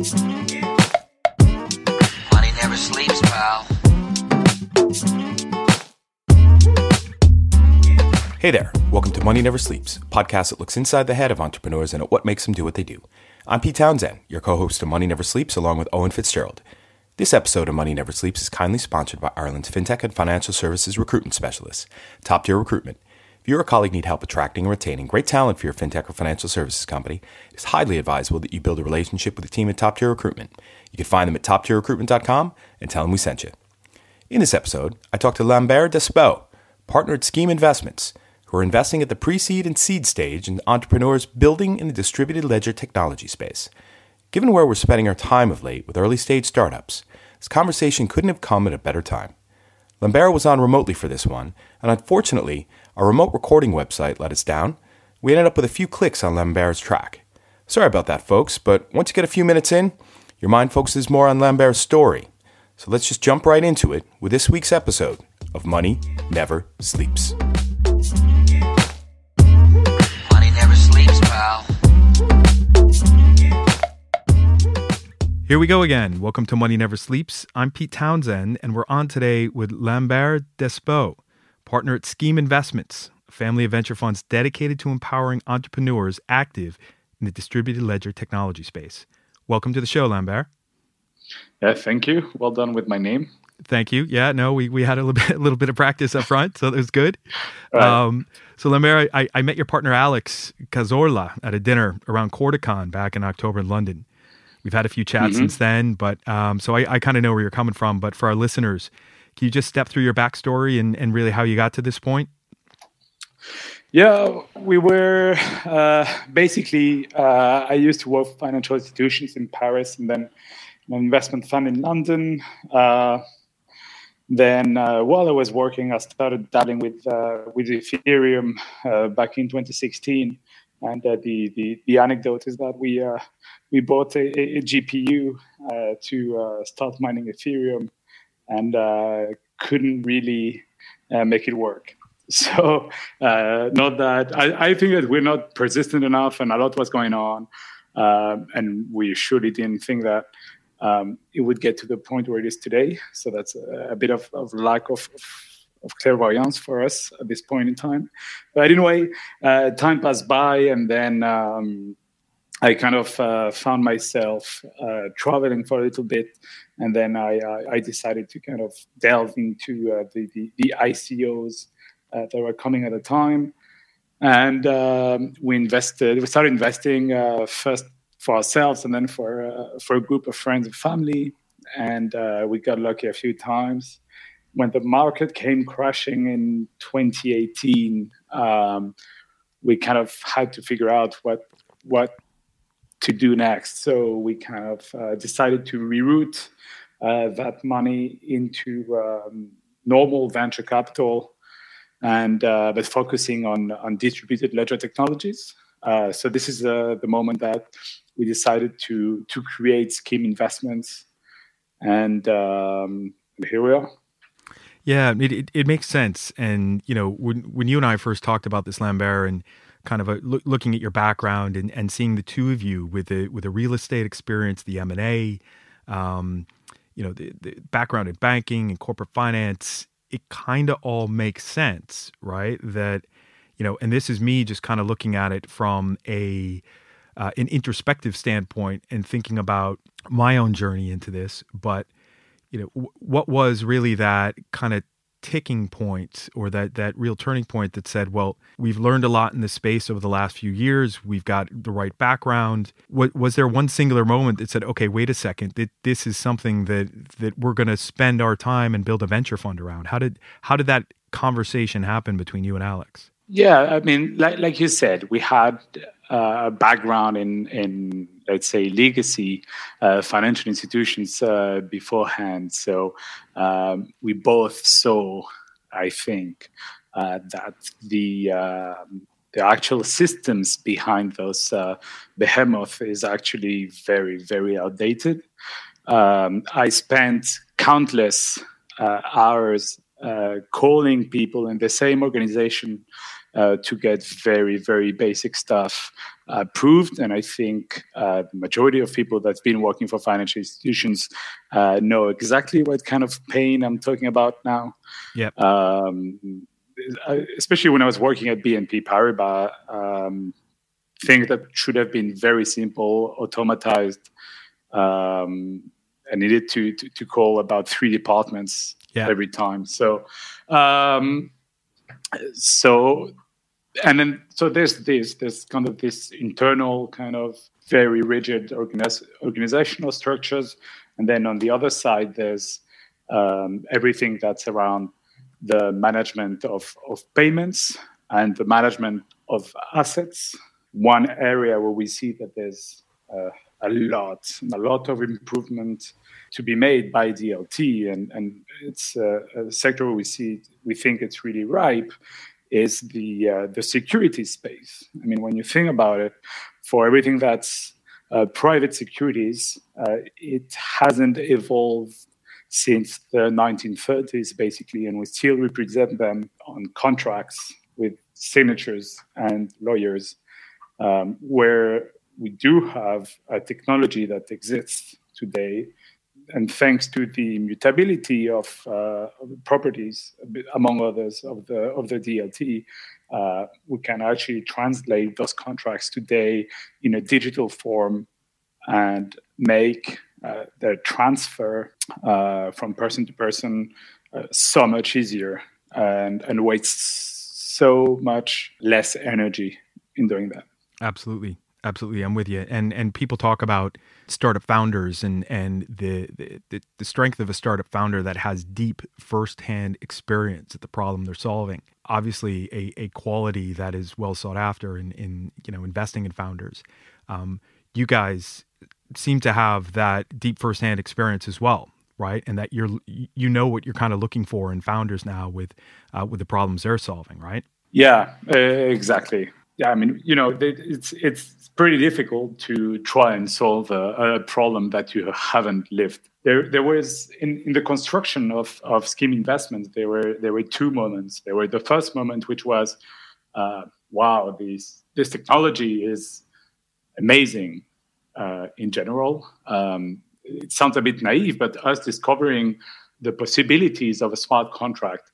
Money never sleeps, pal. Hey there, welcome to Money Never Sleeps, a podcast that looks inside the head of entrepreneurs and at what makes them do what they do. I'm Pete Townsend, your co-host of Money Never Sleeps, along with Owen Fitzgerald. This episode of Money Never Sleeps is kindly sponsored by Ireland's fintech and financial services recruitment specialists, Top Tier Recruitment. If you or a colleague need help attracting and retaining great talent for your fintech or financial services company, it is highly advisable that you build a relationship with the team at Top Tier Recruitment. You can find them at toptierrecruitment.com and tell them we sent you. In this episode, I talked to Lambert Despaux, partner at Schema Investments, who are investing at the pre-seed and seed stage in entrepreneurs building in the distributed ledger technology space. Given where we're spending our time of late with early-stage startups, this conversation couldn't have come at a better time. Lambert was on remotely for this one, and unfortunately, our remote recording website let us down. We ended up with a few clicks on Lambert's track. Sorry about that, folks, but once you get a few minutes in, your mind focuses more on Lambert's story. So let's just jump right into it with this week's episode of Money Never Sleeps. Money never sleeps, pal. Here we go again. Welcome to Money Never Sleeps. I'm Pete Townsend, and we're on today with Lambert Despaux, partner at Schema Investments, a family of venture funds dedicated to empowering entrepreneurs active in the distributed ledger technology space. Welcome to the show, Lambert. Yeah, thank you. Well done with my name. Thank you. Yeah, no, we had a little bit of practice up front, so that was good. Right. So Lambert, I met your partner Alex Cazorla at a dinner around Corticon back in October in London. We've had a few chats since then, but so I kind of know where you're coming from. But for our listeners, can you just step through your backstory and really how you got to this point? Yeah, we were basically, I used to work for financial institutions in Paris and then an investment fund in London. Then while I was working, I started dabbling with Ethereum back in 2016. And the anecdote is that we bought a GPU to start mining Ethereum and couldn't really make it work. So not that I think that we're not persistent enough, and a lot was going on, and we surely didn't think that it would get to the point where it is today. So that's a bit of lack of clairvoyance for us at this point in time. But anyway, time passed by, and then I kind of found myself traveling for a little bit, and then I decided to kind of delve into the ICOs that were coming at the time, and we started investing first for ourselves, and then for a group of friends and family, and we got lucky a few times. When the market came crashing in 2018, we kind of had to figure out what to do next. So we kind of decided to reroute that money into normal venture capital, and but focusing on distributed ledger technologies. So this is the moment that we decided to create Schema Investments, and here we are. Yeah, it makes sense. And, you know, when you and I first talked about this, Lambert, and kind of looking at your background and seeing the two of you with a real estate experience, the M&A, the background in banking and corporate finance, it kind of all makes sense, right? That, you know, and this is me just kind of looking at it from an introspective standpoint and thinking about my own journey into this, but you know, what was really that kind of ticking point or that real turning point that said, well, we've learned a lot in this space over the last few years. We've got the right background. Was there one singular moment that said, okay, wait a second, this is something that we're going to spend our time and build a venture fund around? How did that conversation happen between you and Alex? Yeah, I mean, like you said, we had a background in let's say legacy financial institutions beforehand. So we both saw, I think, that the actual systems behind those behemoth is actually very, very outdated. I spent countless hours calling people in the same organization to get very, very basic stuff proved. And I think the majority of people that's been working for financial institutions know exactly what kind of pain I'm talking about now. Yep. Especially when I was working at BNP Paribas, things that should have been very simple, automatized, and needed to call about 3 departments every time. So there's kind of this internal kind of very rigid organizational structures, and then on the other side there's everything that's around the management of payments and the management of assets. One area where we see that there's a lot of improvement to be made by DLT, and it's a sector where we think it's really ripe, is the security space. I mean, when you think about it, for everything that's private securities, it hasn't evolved since the 1930s, basically, and we still represent them on contracts with signatures and lawyers, where we do have a technology that exists today. And thanks to the mutability of properties, among others, of the DLT, we can actually translate those contracts today in a digital form and make the transfer from person to person so much easier and wastes so much less energy in doing that. Absolutely. I'm with you. And people talk about startup founders and the strength of a startup founder that has deep firsthand experience at the problem they're solving. Obviously, a quality that is well sought after in investing in founders. You guys seem to have that deep firsthand experience as well, right? And that you know what you're kind of looking for in founders now with the problems they're solving, right? Yeah, exactly. Yeah, I mean, it's pretty difficult to try and solve a problem that you haven't lived. There was in the construction of scheme investments, there were 2 moments. There were the first moment, which was, wow, this technology is amazing in general. It sounds a bit naive, but us discovering the possibilities of a smart contract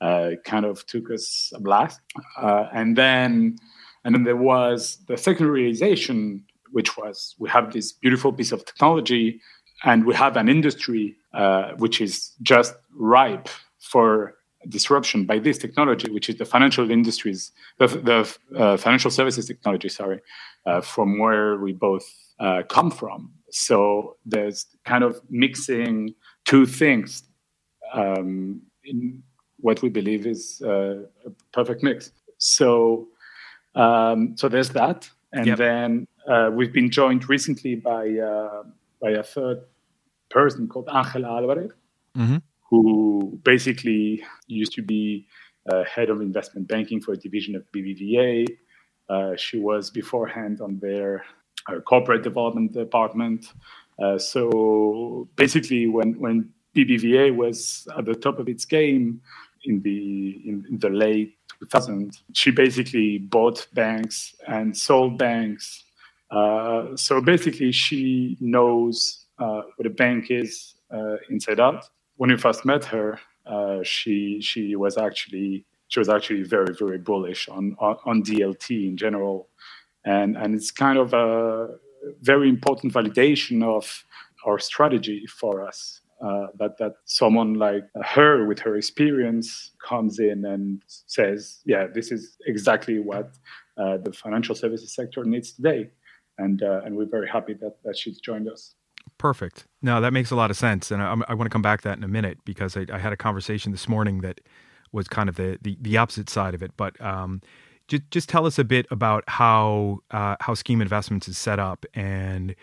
kind of took us a blast, and then there was the second realization, which was we have this beautiful piece of technology and we have an industry which is just ripe for disruption by this technology, which is the financial industries, the financial services technology, from where we both come from. So there's kind of mixing 2 things in what we believe is a perfect mix. So there's that, and then we've been joined recently by a third person called Angela Alvarez, who basically used to be head of investment banking for a division of BBVA. She was beforehand on their corporate development department. So basically, when BBVA was at the top of its game in the late 2000s, she basically bought banks and sold banks. So basically, she knows what a bank is inside out. When we first met her, she was actually very, very bullish on DLT in general, and it's kind of a very important validation of our strategy for us. That someone like her with her experience comes in and says, yeah, this is exactly what the financial services sector needs today. And we're very happy that she's joined us. Perfect. No, that makes a lot of sense. And I want to come back to that in a minute, because I had a conversation this morning that was kind of the opposite side of it. But just tell us a bit about how Scheme Investments is set up, and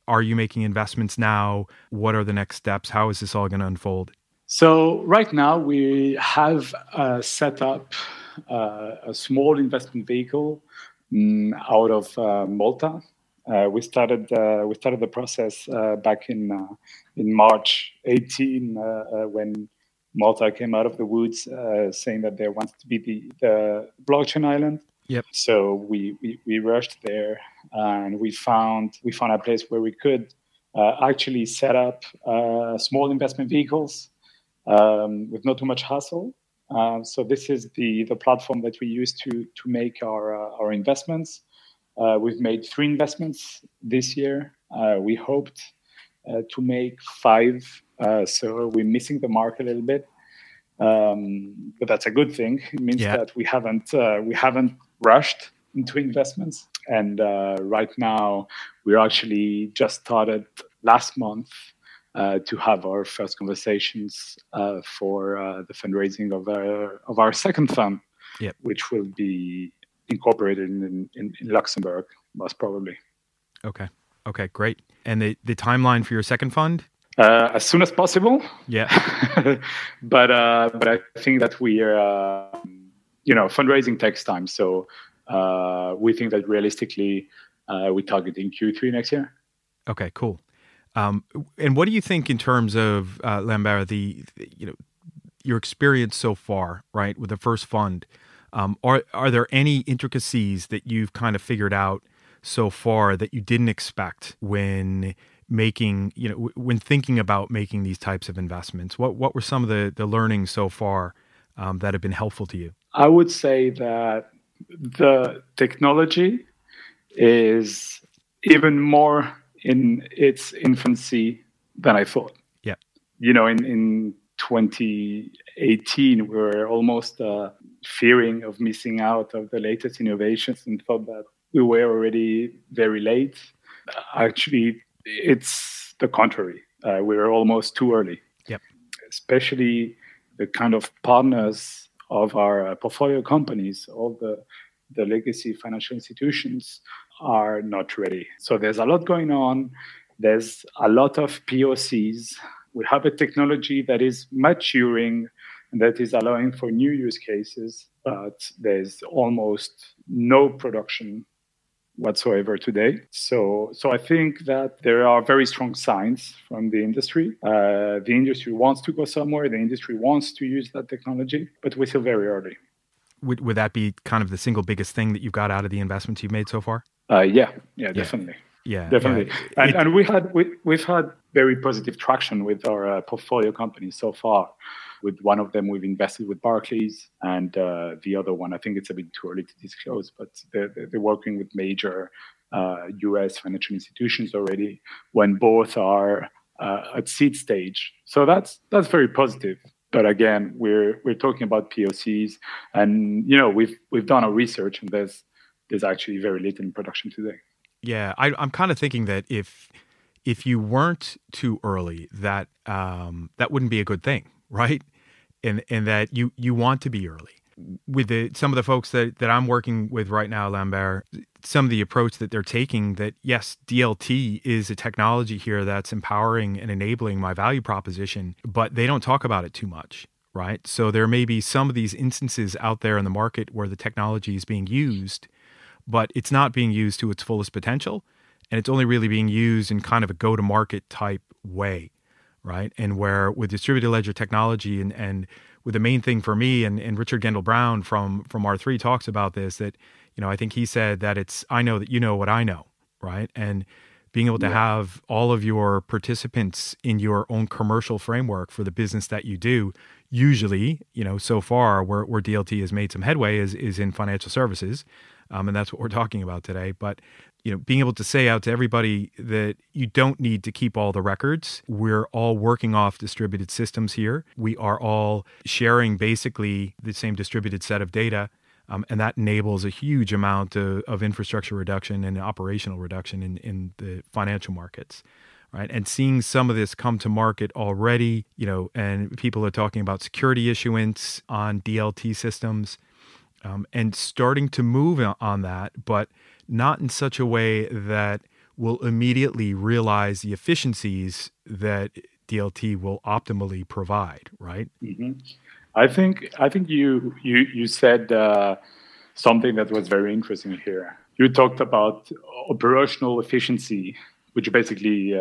are you making investments now? What are the next steps? How is this all going to unfold? So right now we have set up a small investment vehicle out of Malta. We started the process back in March 18 when Malta came out of the woods saying that they wanted to be the blockchain island. Yep. So we rushed there and we found a place where we could actually set up small investment vehicles with not too much hassle. So this is the platform that we use to make our investments. We've made 3 investments this year. We hoped to make 5, so we're missing the mark a little bit. But that's a good thing. It means that we haven't rushed into investments. And right now, we're actually just started last month to have our first conversations for the fundraising of our second fund, which will be incorporated in Luxembourg, most probably. Okay, great. And the timeline for your second fund? As soon as possible. Yeah. but I think that we are, fundraising takes time. So we think that realistically, we're targeting Q3 next year. Okay, cool. And what do you think in terms of Lambert, your experience so far, right, with the first fund? Are there any intricacies that you've kind of figured out so far that you didn't expect when when thinking about making these types of investments? What were some of the learnings so far that have been helpful to you? I would say that the technology is even more in its infancy than I thought. Yeah. In 2018, we were almost fearing of missing out of the latest innovations and thought that we were already very late. Actually, it's the contrary. We were almost too early. Yep. Especially the kind of partners of our portfolio companies, all the legacy financial institutions are not ready. So there's a lot going on. There's a lot of POCs. We have a technology that is maturing and that is allowing for new use cases, but there's almost no production whatsoever today. So I think that there are very strong signs from the industry. The industry wants to go somewhere. The industry wants to use that technology, but we're still very early. Would that be kind of the single biggest thing that you've got out of the investments you've made so far? Yeah, definitely. Yeah, definitely. Yeah. And we've had very positive traction with our portfolio companies so far. With one of them, we've invested with Barclays, and the other one, I think it's a bit too early to disclose, but they're working with major U.S. financial institutions already, when both are at seed stage. So that's very positive. But again, we're talking about POCs, and we've done our research, and there's actually very little in production today. Yeah, I'm kind of thinking that if you weren't too early, that wouldn't be a good thing, right? And that you want to be early. With some of the folks that I'm working with right now, Lambert, some of the approach that they're taking, that yes, DLT is a technology here that's empowering and enabling my value proposition, but they don't talk about it too much, right? So there may be some of these instances out there in the market where the technology is being used, but it's not being used to its fullest potential, and it's only really being used in kind of a go-to-market type way, right? And where with distributed ledger technology and with the main thing for me, and Richard Gendel-Brown from R3 talks about this, that, I think he said that it's, I know that you know what I know, right? And being able to have all of your participants in your own commercial framework for the business that you do, usually, so far where DLT has made some headway is in financial services. And that's what we're talking about today. But, being able to say out to everybody that you don't need to keep all the records. We're all working off distributed systems here. We are all sharing basically the same distributed set of data. And that enables a huge amount of infrastructure reduction and operational reduction in the financial markets. Right. And seeing some of this come to market already, and people are talking about security issuance on DLT systems. And starting to move on that, but not in such a way that will immediately realize the efficiencies that DLT will optimally provide, right? Mm-hmm. I think you said something that was very interesting here. You talked about operational efficiency, which basically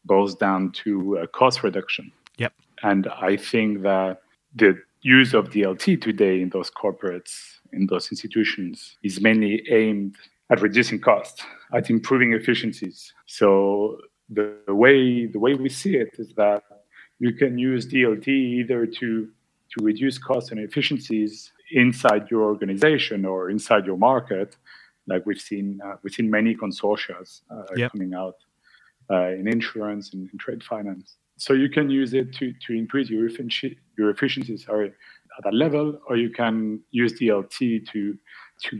boils down to cost reduction. Yep. And I think that the use of DLT today in those corporates, in those institutions, is mainly aimed at reducing costs, at improving efficiencies. So the way we see it is that you can use DLT either to reduce costs and efficiencies inside your organization or inside your market, like we've seen many consortia coming out in insurance and in trade finance. So you can use it to increase your efficiencies at that level, or you can use DLT to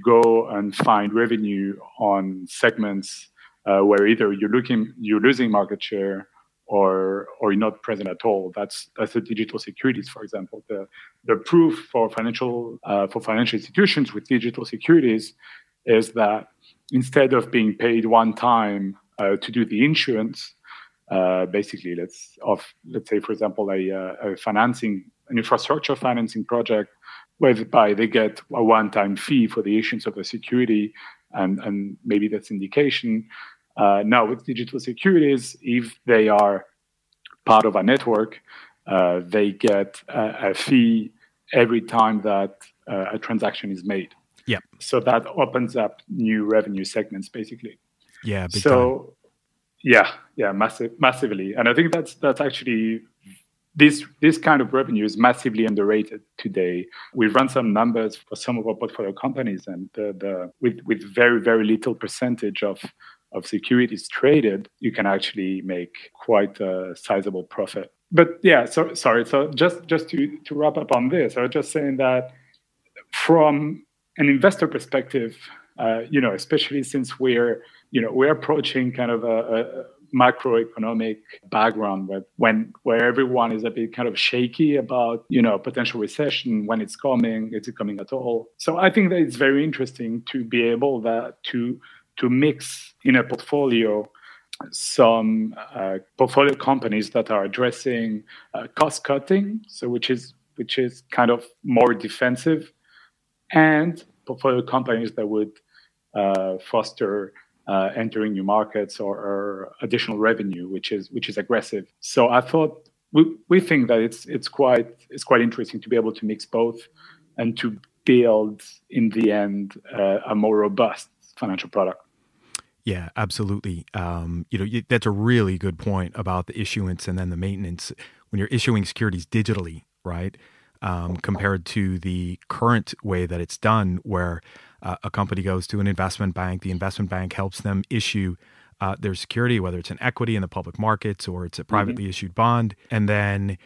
go and find revenue on segments where either you're losing market share or you're not present at all. That's the digital securities, for example. The proof for financial institutions with digital securities is that instead of being paid one time to do the insurance, basically, let's say, for example, an infrastructure financing project, whereby they get a one-time fee for the issuance of a security, and maybe that's indication. Now, with digital securities, if they are part of a network, they get a fee every time that a transaction is made. Yeah. So that opens up new revenue segments, basically. Yeah. Big time. Massively. And I think that's actually this kind of revenue is massively underrated today. We've run some numbers for some of our portfolio companies, and with very, very little percentage of securities traded, you can actually make quite a sizable profit. But yeah, sorry. So just to wrap up on this, I was just saying that from an investor perspective, especially since we're approaching kind of a macroeconomic background where everyone is a bit kind of shaky about potential recession, when it's coming, is it coming at all? So I think that it's very interesting to be able to mix in a portfolio some portfolio companies that are addressing cost cutting, so which is kind of more defensive, and portfolio companies that would foster entering new markets or additional revenue, which is aggressive. So I thought we think that it's quite interesting to be able to mix both and to build in the end a more robust financial product. Yeah, absolutely. That's a really good point about the issuance and then the maintenance. When you're issuing securities digitally, right, compared to the current way that it's done, where a company goes to an investment bank, the investment bank helps them issue their security, whether it's an equity in the public markets or it's a privately issued bond, and then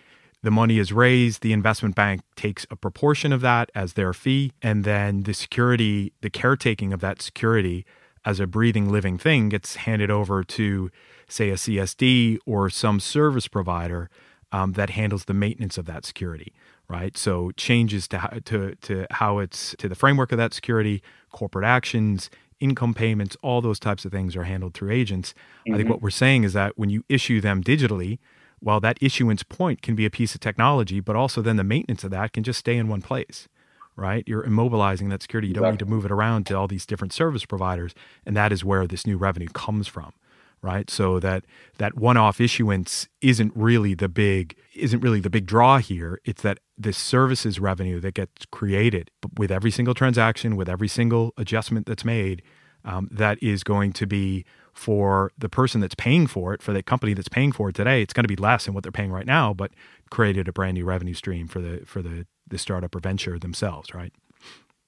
the money is raised, the investment bank takes a proportion of that as their fee, and then the security, the caretaking of that security as a breathing, living thing gets handed over to, say, a CSD or some service provider that handles the maintenance of that security, right? So changes to how it's to the framework of that security, corporate actions, income payments, all those types of things are handled through agents. I think what we're saying is that when you issue them digitally, while that issuance point can be a piece of technology, but also then the maintenance of that can just stay in one place. Right? You're immobilizing that security. You don't need to move it around to all these different service providers. And that is where this new revenue comes from, right? So that one-off issuance isn't really the big draw here. It's that this services revenue that gets created with every single transaction, with every single adjustment that's made, that is going to be for the person that's paying for it, for the company that's paying for it today. It's going to be less than what they're paying right now, but created a brand new revenue stream for the startup or venture themselves, right?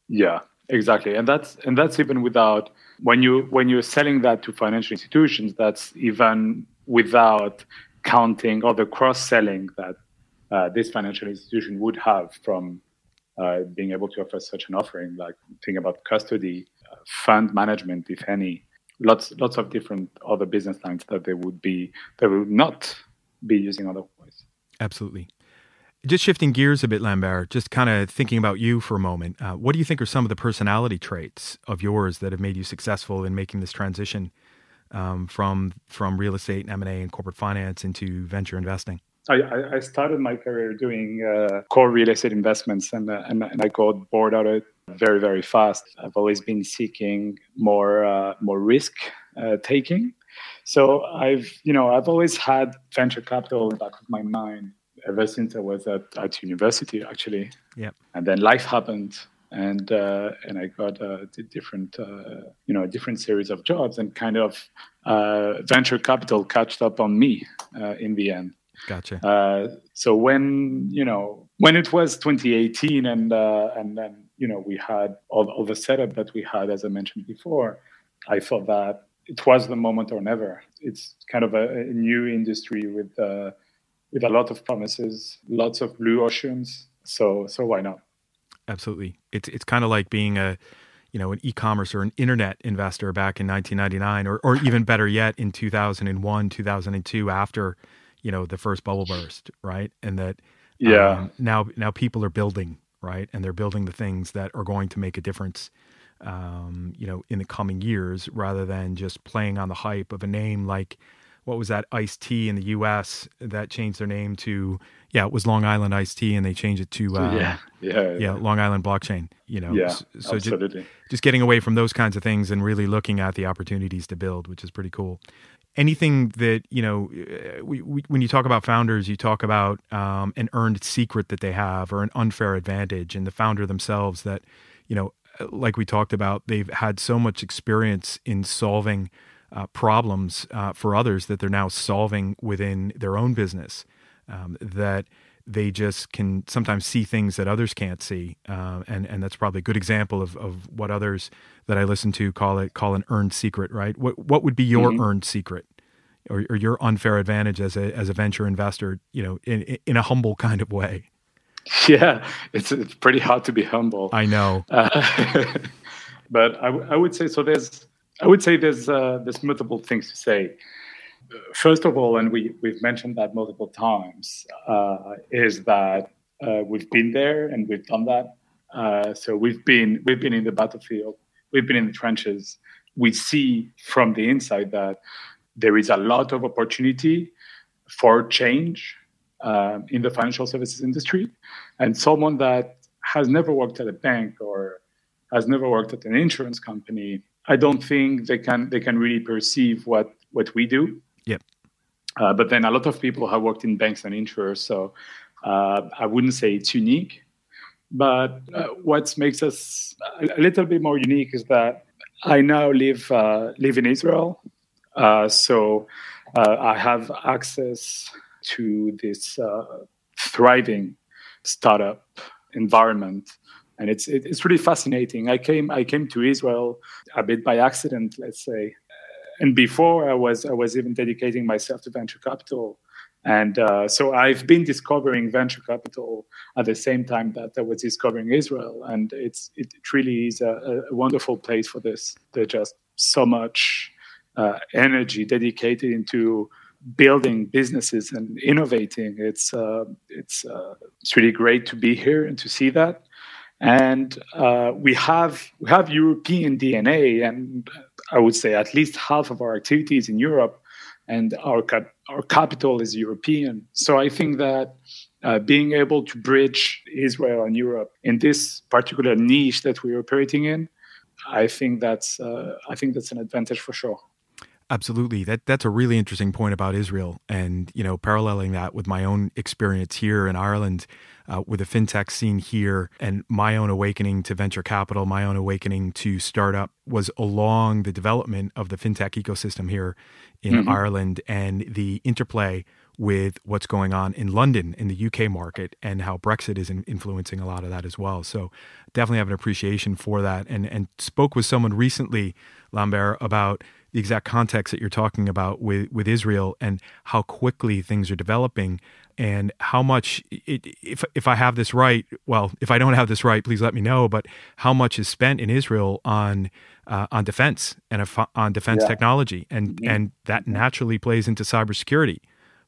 Yeah, exactly. And that's even without when you're selling that to financial institutions, that's even without counting all the cross-selling that this financial institution would have from being able to offer such an offering, like think about custody, fund management, if any, lots of different other business lines that they would not be using otherwise. Absolutely. Just shifting gears a bit, Lambert, just kind of thinking about you for a moment. What do you think are some of the personality traits of yours that have made you successful in making this transition from real estate and M&A and corporate finance into venture investing? I started my career doing core real estate investments, and I got bored out of it very, very fast. I've always been seeking more risk taking. So I've always had venture capital in the back of my mind ever since I was at university, actually. Yep. And then life happened, and I got different series of jobs, and kind of venture capital catched up on me in the end. Gotcha. So when it was 2018, and then we had all the setup that we had, as I mentioned before, I thought that it was the moment or never. It's kind of a new industry with a lot of promises, lots of blue oceans. So why not? Absolutely. It's kind of like being an e-commerce or an internet investor back in 1999, or even better yet, in 2001, 2002, after, the first bubble burst, right? And that now people are building, right? And they're building the things that are going to make a difference, in the coming years, rather than just playing on the hype of a name like, what was that, Ice-T in the U.S. that changed their name to, it was Long Island Ice-T, and they changed it to Long Island Blockchain. So absolutely. Just getting away from those kinds of things and really looking at the opportunities to build, which is pretty cool. Anything that, when you talk about founders, you talk about an earned secret that they have, or an unfair advantage, and the founder themselves that, like we talked about, they've had so much experience in solving problems for others that they're now solving within their own business, that they just can sometimes see things that others can't see. And that's probably a good example of what others that I listen to call an earned secret, right? What would be your earned secret, or your unfair advantage as a venture investor, in a humble kind of way? Yeah, it's pretty hard to be humble. I know. But I would say, so there's multiple things to say. First of all, and we've mentioned that multiple times, is that we've been there and we've done that. So we've been in the battlefield, we've been in the trenches. We see from the inside that there is a lot of opportunity for change in the financial services industry, and someone that has never worked at a bank or has never worked at an insurance company, I don't think they can really perceive what we do. Yep. But then a lot of people have worked in banks and insurers, so I wouldn't say it's unique. But what makes us a little bit more unique is that I now live in Israel, so I have access to this thriving startup environment, and it's really fascinating. I came to Israel a bit by accident, let's say, and before I was even dedicating myself to venture capital, and so I've been discovering venture capital at the same time that I was discovering Israel, and it really is a wonderful place for this. There's just so much energy dedicated into building businesses and innovating. It's really great to be here and to see that. And we have European DNA, and I would say at least half of our activities in Europe, and our capital is European. So I think that being able to bridge Israel and Europe in this particular niche that we're operating in, I think that's an advantage for sure. Absolutely. That's a really interesting point about Israel, and paralleling that with my own experience here in Ireland with the fintech scene here, and my own awakening to venture capital, my own awakening to startup was along the development of the fintech ecosystem here in Ireland, and the interplay with what's going on in London, in the UK market, and how Brexit is influencing a lot of that as well. So definitely have an appreciation for that, and spoke with someone recently, Lambert, about the exact context that you're talking about with Israel, and how quickly things are developing, and how much, if I have this right, well, if I don't have this right, please let me know, but how much is spent in Israel on defense and on defense technology, and that naturally plays into cybersecurity,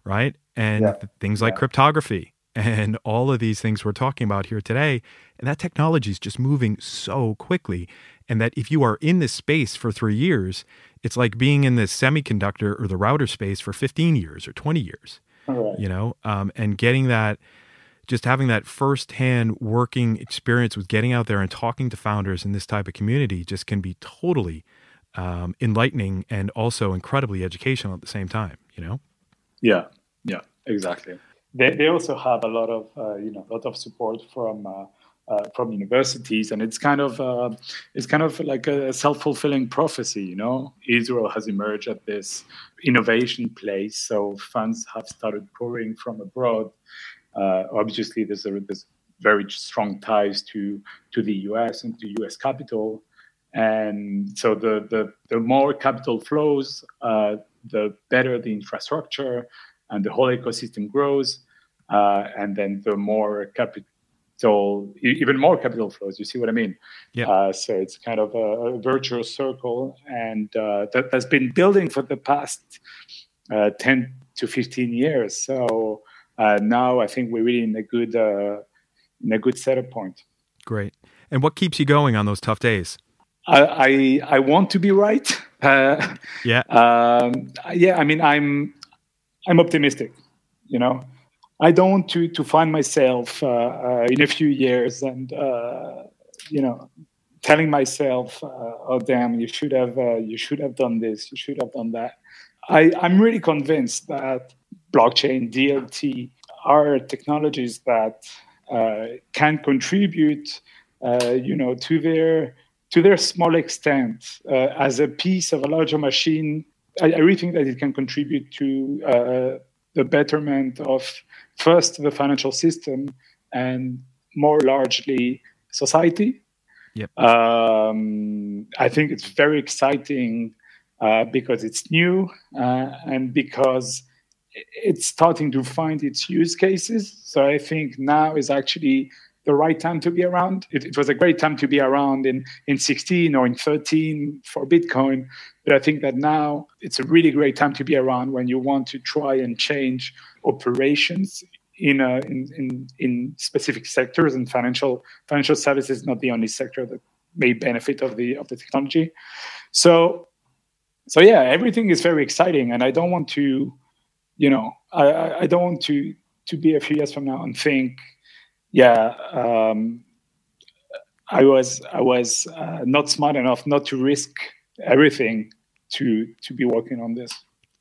right? And things like cryptography and all of these things we're talking about here today. And that technology is just moving so quickly. And that if you are in this space for 3 years, it's like being in the semiconductor or the router space for 15 years or 20 years, and getting that, just having that firsthand working experience with getting out there and talking to founders in this type of community just can be totally enlightening and also incredibly educational at the same time, Yeah, exactly. They also have a lot of support from from universities, and it's kind of like a self-fulfilling prophecy. Israel has emerged at this innovation place, so funds have started pouring from abroad. Obviously, there's very strong ties to the US and to US capital, and so the more capital flows, the better the infrastructure, and the whole ecosystem grows, and then the more even more capital flows. You see what I mean? Yeah. So it's kind of a virtuous circle, and that's been building for the past 10 to 15 years. So now I think we're really in a good setup point. Great. And what keeps you going on those tough days? I want to be right. Yeah. Yeah. I mean, I'm optimistic. I don't want to find myself in a few years and telling myself, "Oh, damn, you should have done this, you should have done that." I'm really convinced that blockchain, DLT are technologies that can contribute, to their small extent as a piece of a larger machine. I really think that it can contribute to the betterment of first the financial system and more largely society. Yep. I think it's very exciting because it's new and because it's starting to find its use cases. So I think now is actually the right time to be around. It was a great time to be around in 16 or in 13 for Bitcoin. But I think that now it's a really great time to be around when you want to try and change operations in specific sectors, and financial services is not the only sector that may benefit of the technology. So yeah, everything is very exciting, and I don't want to, I don't want to be a few years from now and think, I was not smart enough not to risk everything to be working on this.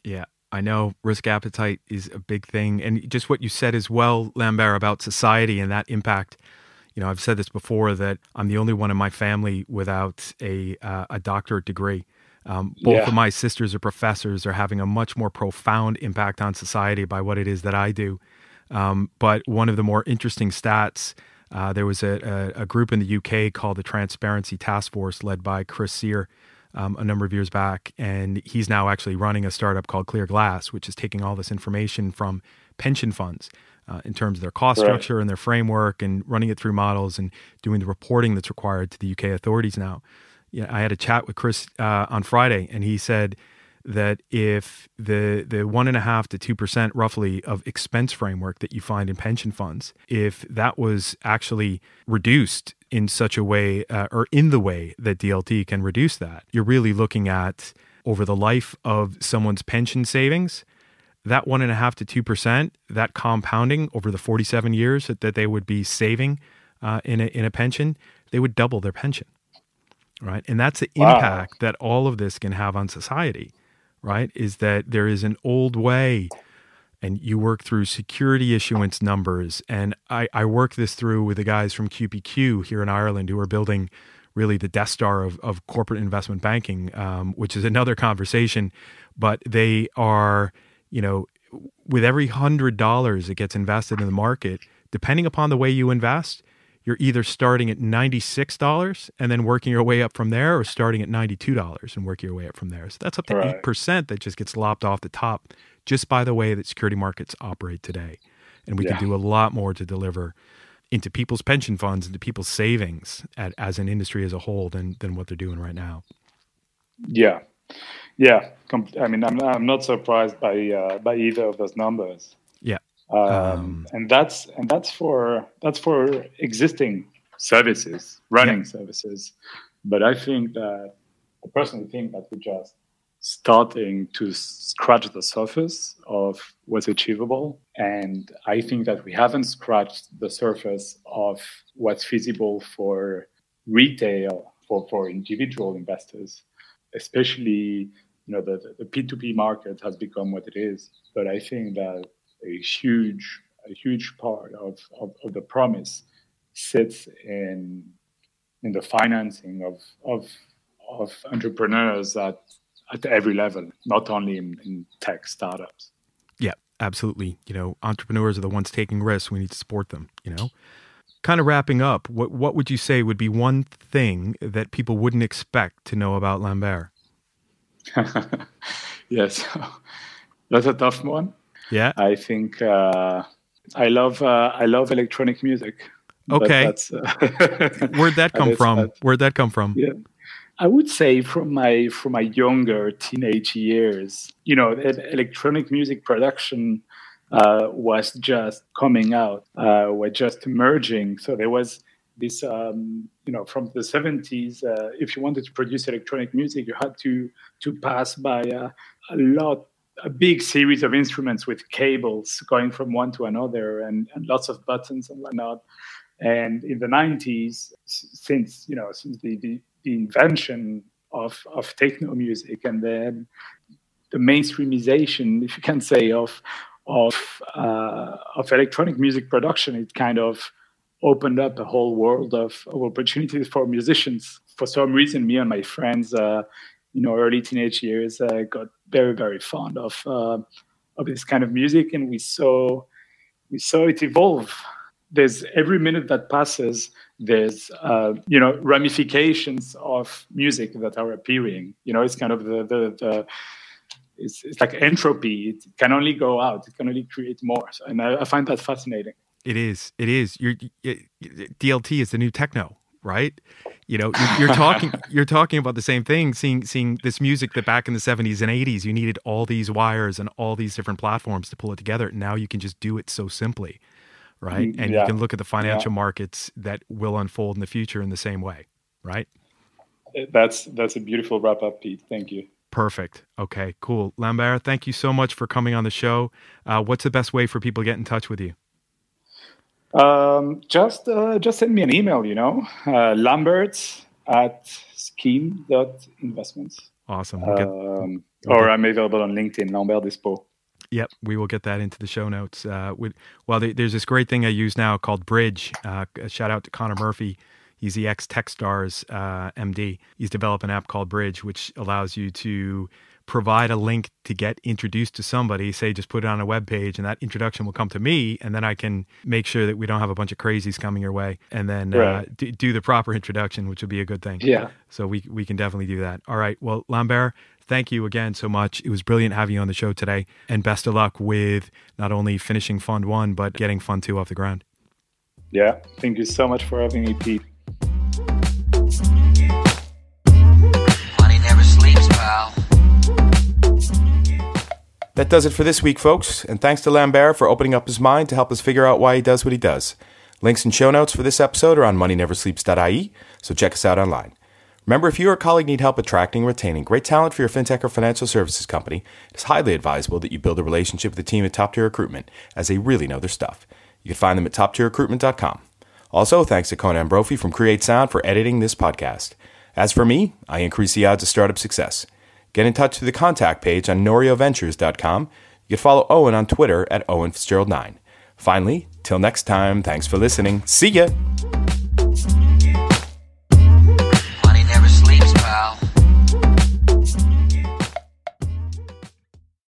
Yeah, I know risk appetite is a big thing. And just what you said as well, Lambert, about society and that impact. I've said this before, that I'm the only one in my family without a doctorate degree. Both of my sisters are professors, are having a much more profound impact on society by what it is that I do. But one of the more interesting stats, there was a group in the UK called the Transparency Task Force, led by Chris Sear, a number of years back. And he's now actually running a startup called Clear Glass, which is taking all this information from pension funds in terms of their cost structure and their framework, and running it through models and doing the reporting that's required to the UK authorities now. I had a chat with Chris on Friday, and he said that if the 1.5% to 2% roughly of expense framework that you find in pension funds, if that was actually reduced in such a way, or in the way that DLT can reduce that, you're really looking at, over the life of someone's pension savings, that 1.5% to 2%, that compounding over the 47 years that they would be saving in a pension, they would double their pension, right? And that's the impact that all of this can have on society, right? Is that there is an old way, and you work through security issuance numbers. And I work this through with the guys from QPQ here in Ireland, who are building really the Death Star of corporate investment banking, which is another conversation. But they are, with every $100 that gets invested in the market, depending upon the way you invest, you're either starting at $96 and then working your way up from there, or starting at $92 and working your way up from there. So that's up to 8% that just gets lopped off the top just by the way that security markets operate today. And we can do a lot more to deliver into people's pension funds, into people's savings as an industry as a whole than what they're doing right now. Yeah. I mean, I'm not surprised by either of those numbers. Yeah. And that's for existing services, running services. But I personally think that we're just starting to scratch the surface of what's achievable. And I think that we haven't scratched the surface of what's feasible for retail, for individual investors, especially, the P2P market has become what it is. But I think that a huge part of the promise sits in the financing of entrepreneurs at every level, not only in tech startups. Yeah, absolutely. Entrepreneurs are the ones taking risks. We need to support them, Kind of wrapping up, what would you say would be one thing that people wouldn't expect to know about Lambert? Yes, that's a tough one. Yeah, I think I love electronic music. Okay, where'd that come from? Yeah, I would say from my younger teenage years, electronic music production was just coming out, were just emerging. So there was this, from the 70s, if you wanted to produce electronic music, you had to pass by a big series of instruments with cables going from one to another and lots of buttons and whatnot. And in the 90s, since the invention of techno music and then the mainstreamization, if you can say, of electronic music production, it kind of opened up a whole world of opportunities for musicians. For some reason, me and my friends, early teenage years, got very, very fond of this kind of music, and we saw it evolve. There's every minute that passes, there's ramifications of music that are appearing. It's kind of it's like entropy. It can only go out. It can only create more. And I find that fascinating. It is. DLT is the new techno, right? You're talking about the same thing. Seeing this music that back in the 70s and 80s, you needed all these wires and all these different platforms to pull it together. Now you can just do it so simply, right? And you can look at the financial markets that will unfold in the future in the same way, right? That's a beautiful wrap up, Pete. Thank you. Perfect. Okay, cool. Lambert, thank you so much for coming on the show. What's the best way for people to get in touch with you? Just send me an email, Lambert@scheme.investments. Awesome. Or I'm available on LinkedIn, Lambert Despaux. Yep, we will get that into the show notes. There's this great thing I use now called Bridge. A shout out to Connor Murphy. He's the ex-Techstars MD. He's developed an app called Bridge, which allows you to provide a link to get introduced to somebody. Say, just put it on a web page, and that introduction will come to me, and then I can make sure that we don't have a bunch of crazies coming your way, and then do the proper introduction, which would be a good thing. Yeah. So we can definitely do that. All right. Well, Lambert, thank you again so much. It was brilliant having you on the show today, and best of luck with not only finishing Fund 1, but getting Fund 2 off the ground. Yeah. Thank you so much for having me, Pete. Money never sleeps, pal. That does it for this week, folks, and thanks to Lambert for opening up his mind to help us figure out why he does what he does. Links and show notes for this episode are on moneyneversleeps.ie, so check us out online. Remember, if you or a colleague need help attracting and retaining great talent for your fintech or financial services company, it is highly advisable that you build a relationship with the team at Top Tier Recruitment, as they really know their stuff. You can find them at toptierrecruitment.com. Also, thanks to Conan Brophy from Create Sound for editing this podcast. As for me, I increase the odds of startup success. Get in touch through the contact page on norioventures.com. You can follow Owen on Twitter at OwenFitzgerald9. Finally, till next time, thanks for listening. See ya!